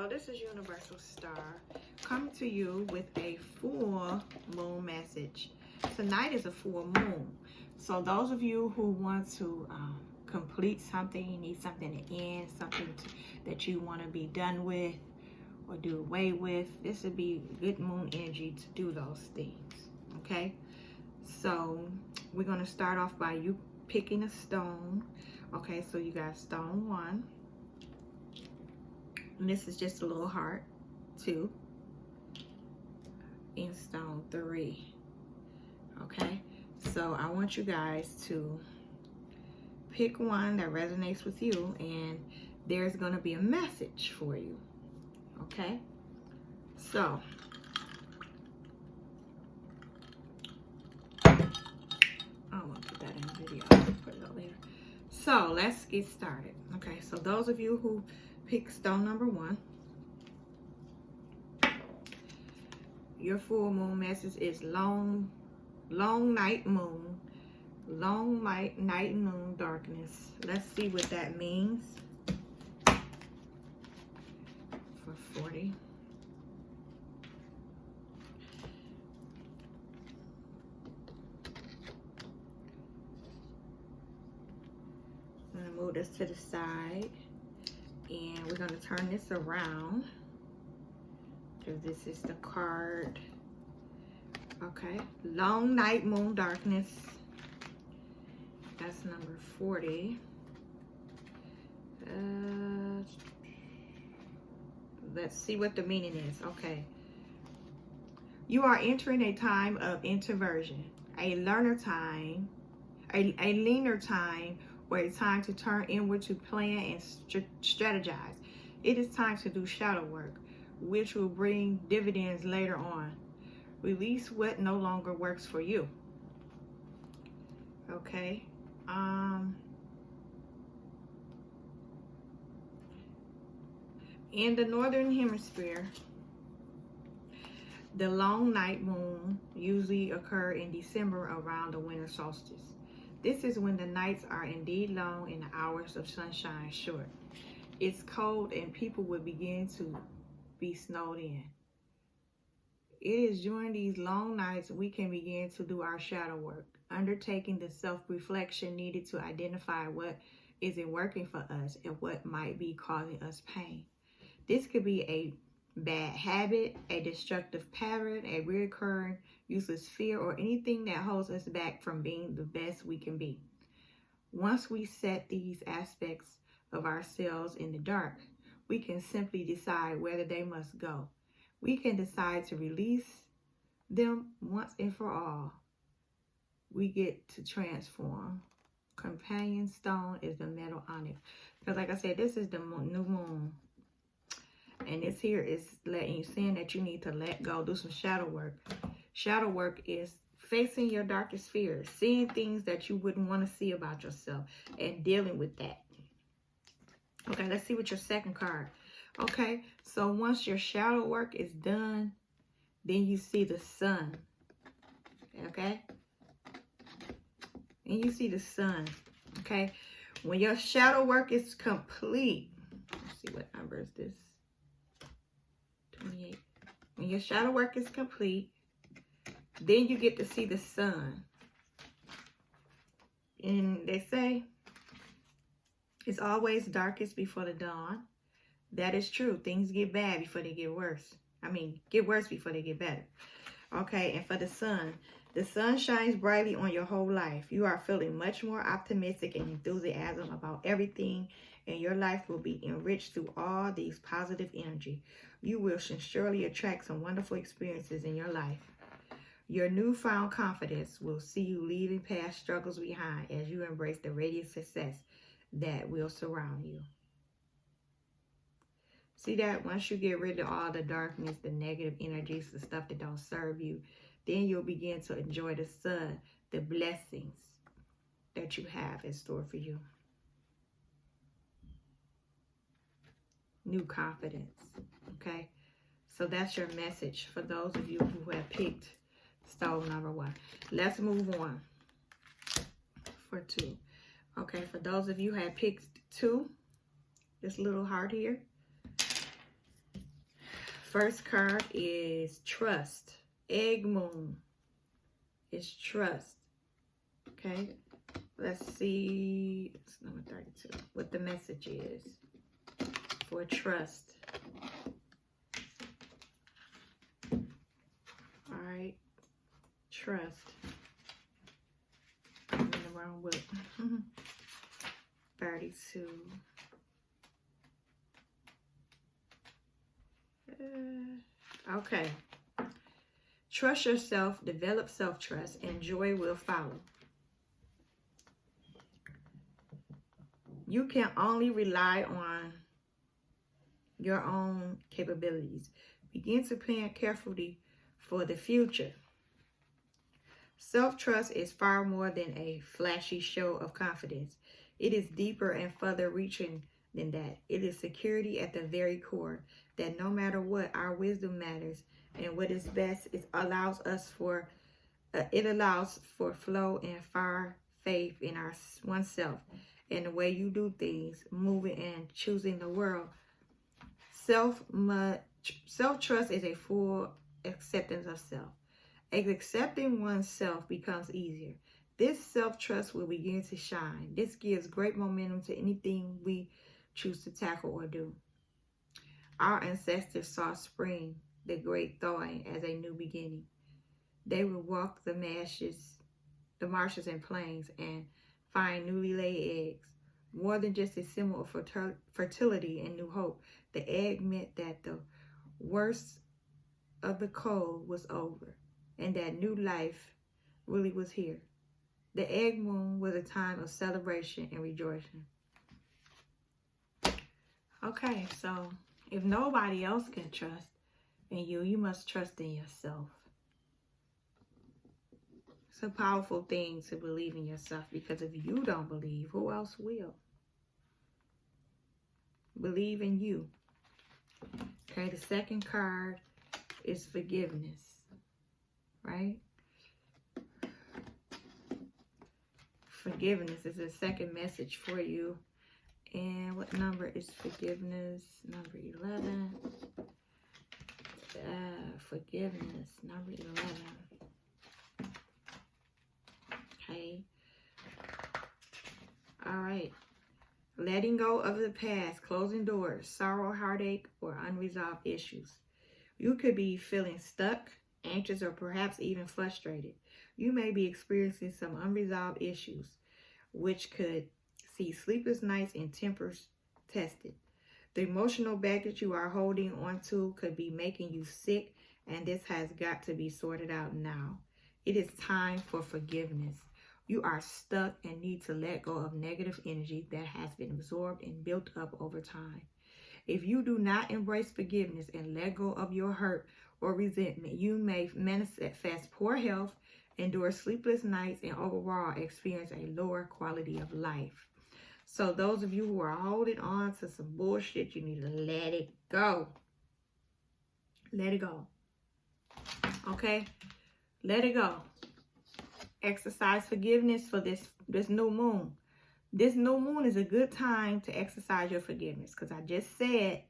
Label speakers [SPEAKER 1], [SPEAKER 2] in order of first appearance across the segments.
[SPEAKER 1] Hello, this is Universal Star coming to you with a full moon message. Tonight is a full moon. So those of you who want to complete something, you need something to end, something that you want to be done with or do away with, this would be good moon energy to do those things. Okay, so we're going to start off by you picking a stone. Okay, so you got stone 1. And this is just a little heart, 2, and stone 3. Okay, so I want you guys to pick one that resonates with you, and there's going to be a message for you. Okay, so I don't want to put that in the video. I'll put it up later. So let's get started. Okay, so those of you who pick stone number 1, your full moon message is long night moon, long night moon darkness. Let's see what that means for 40. I'm going to move this to the side, and we're going to turn this around because this is the card. Okay, long night moon darkness. That's number 40. Let's see what the meaning is. Okay, you are entering a time of introversion, a learner time, a leaner time, or a time to turn inward to plan and strategize. It is time to do shadow work, which will bring dividends later on. Release what no longer works for you. Okay. In the northern hemisphere, the long night moon usually occurs in December around the winter solstice. This is when the nights are indeed long and the hours of sunshine short. It's cold and people will begin to be snowed in. It is during these long nights we can begin to do our shadow work, undertaking the self-reflection needed to identify what isn't working for us and what might be causing us pain. This could be a bad habit, a destructive pattern, a recurring useless fear, or anything that holds us back from being the best we can be. Once we set these aspects of ourselves in the dark, we can simply decide whether they must go. We can decide to release them once and for all. We get to transform. Companion stone is the metal onyx. Because like I said, this is the new moon. And this here is letting you, saying that you need to let go, do some shadow work. Shadow work is facing your darkest fears, seeing things that you wouldn't want to see about yourself, and dealing with that. Okay, let's see what your second card. Okay, so once your shadow work is done, then you see the sun. Okay, and you see the sun. Okay, when your shadow work is complete, let's see what number is this. 28. When your shadow work is complete, then you get to see the sun. And they say it's always darkest before the dawn. That is true. Things get bad before they get worse. I mean, get worse before they get better. Okay, and for the sun shines brightly on your whole life. You are feeling much more optimistic and enthusiasm about everything, and your life will be enriched through all these positive energy. You will surely attract some wonderful experiences in your life. Your newfound confidence will see you leaving past struggles behind as you embrace the radiant success that will surround you. See that? Once you get rid of all the darkness, the negative energies, the stuff that don't serve you, then you'll begin to enjoy the sun, the blessings that you have in store for you. New confidence. Okay? So that's your message for those of you who have picked stone number 1. Let's move on for 2. Okay, for those of you who have picked 2, this little heart here. First card is trust. Egg moon is trust. Okay. Let's see. It's number 32. What the message is for trust. All right. Trust. I'm in the wrong book. 32. Okay. Trust yourself, develop self-trust, and joy will follow. You can only rely on your own capabilities. Begin to plan carefully for the future. Self-trust is far more than a flashy show of confidence. It is deeper and further reaching than that. It is security at the very core, that no matter what, our wisdom matters, and what is best it allows for flow and far faith in oneself and the way you do things, moving and choosing the world. Self-trust is a full acceptance of self. As accepting oneself becomes easier, this self-trust will begin to shine. This gives great momentum to anything we choose to tackle or do. Our ancestors saw spring, the great thawing, as a new beginning. They would walk the marshes and plains, and find newly laid eggs. More than just a symbol of fertility and new hope, the egg meant that the worst of the cold was over, and that new life really was here. The egg moon was a time of celebration and rejoicing. Okay, so if nobody else can trust in you, you must trust in yourself. It's a powerful thing to believe in yourself, because if you don't believe, who else will? Believe in you. Okay, the second card is forgiveness, right? Forgiveness is the second message for you. And what number is forgiveness? Number 11. Forgiveness, number 11. Okay. All right. Letting go of the past, closing doors, sorrow, heartache, or unresolved issues. You could be feeling stuck, anxious, or perhaps even frustrated. You may be experiencing some unresolved issues, which could see sleepless nights and tempers tested. The emotional baggage you are holding onto could be making you sick, and this has got to be sorted out now. It is time for forgiveness. You are stuck and need to let go of negative energy that has been absorbed and built up over time. If you do not embrace forgiveness and let go of your hurt or resentment, you may manifest poor health, endure sleepless nights, and overall experience a lower quality of life. So those of you who are holding on to some bullshit, you need to let it go. Let it go. Okay? Let it go. Exercise forgiveness for this new moon. This new moon is a good time to exercise your forgiveness, because I just said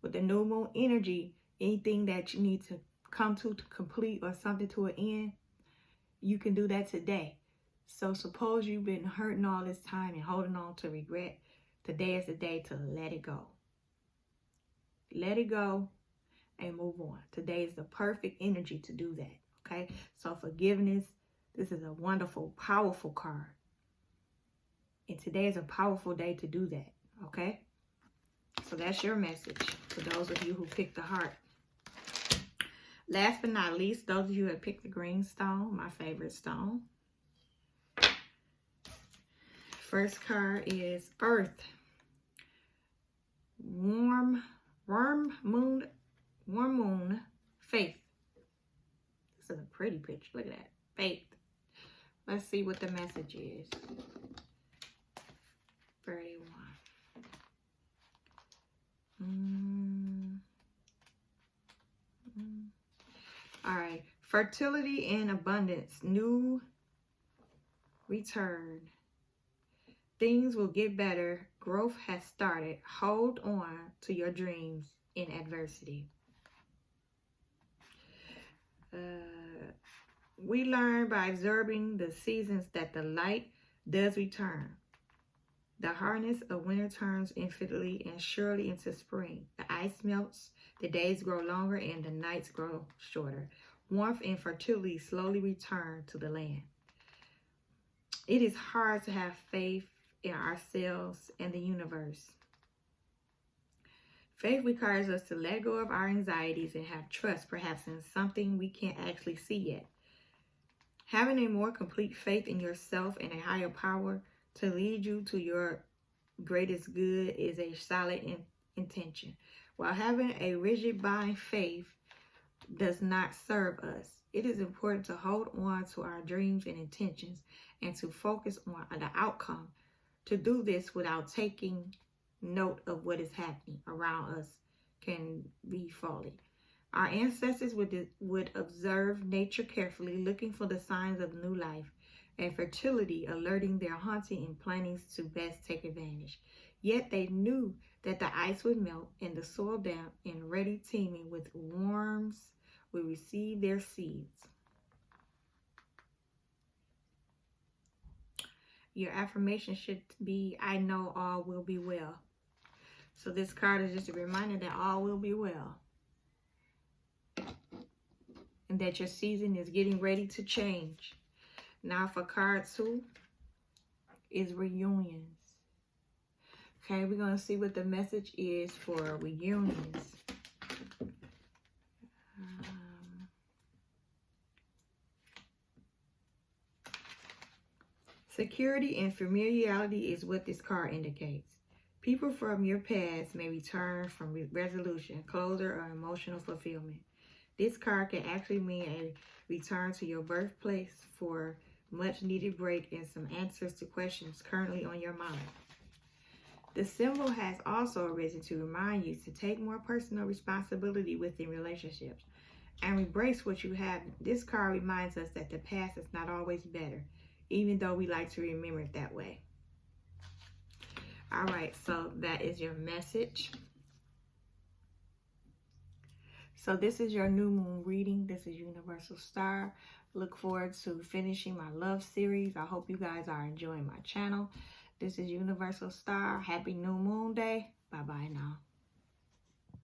[SPEAKER 1] with the new moon energy, anything that you need to come to complete or something to an end, you can do that today. So suppose you've been hurting all this time and holding on to regret. Today is the day to let it go. Let it go and move on. Today is the perfect energy to do that. Okay? So forgiveness, this is a wonderful, powerful card. And today is a powerful day to do that. Okay? So that's your message for those of you who picked the heart. Last but not least, those of you who have picked the green stone, my favorite stone. First card is Earth. Warm moon, faith. This is a pretty picture. Look at that. Faith. Let's see what the message is. 31. All right. Fertility and abundance. New return. Things will get better. Growth has started. Hold on to your dreams in adversity. We learn by observing the seasons that the light does return. The hardness of winter turns infinitely and surely into spring. The ice melts, the days grow longer, and the nights grow shorter. Warmth and fertility slowly return to the land. It is hard to have faith in ourselves and the universe. Faith requires us to let go of our anxieties and have trust, perhaps in something we can't actually see yet. Having a more complete faith in yourself and a higher power to lead you to your greatest good is a solid intention. While having a rigid blind faith does not serve us, it is important to hold on to our dreams and intentions and to focus on the outcome. To do this without taking note of what is happening around us can be folly. Our ancestors would observe nature carefully, looking for the signs of new life and fertility, alerting their hunting and plannings to best take advantage. Yet they knew that the ice would melt and the soil damp and ready teeming with worms would receive their seeds. Your affirmation should be, I know all will be well. So this card is just a reminder that all will be well. And that your season is getting ready to change. Now for card 2 is reunions. Okay, we're going to see what the message is for reunions. Security and familiarity is what this card indicates. People from your past may return from resolution, closure, or emotional fulfillment. This card can actually mean a return to your birthplace for much needed break and some answers to questions currently on your mind. The symbol has also arisen to remind you to take more personal responsibility within relationships and embrace what you have. This card reminds us that the past is not always better, even though we like to remember it that way. All right, so that is your message. So this is your new moon reading. This is Universal Star. Look forward to finishing my love series. I hope you guys are enjoying my channel. This is Universal Star. Happy New Moon Day. Bye-bye now.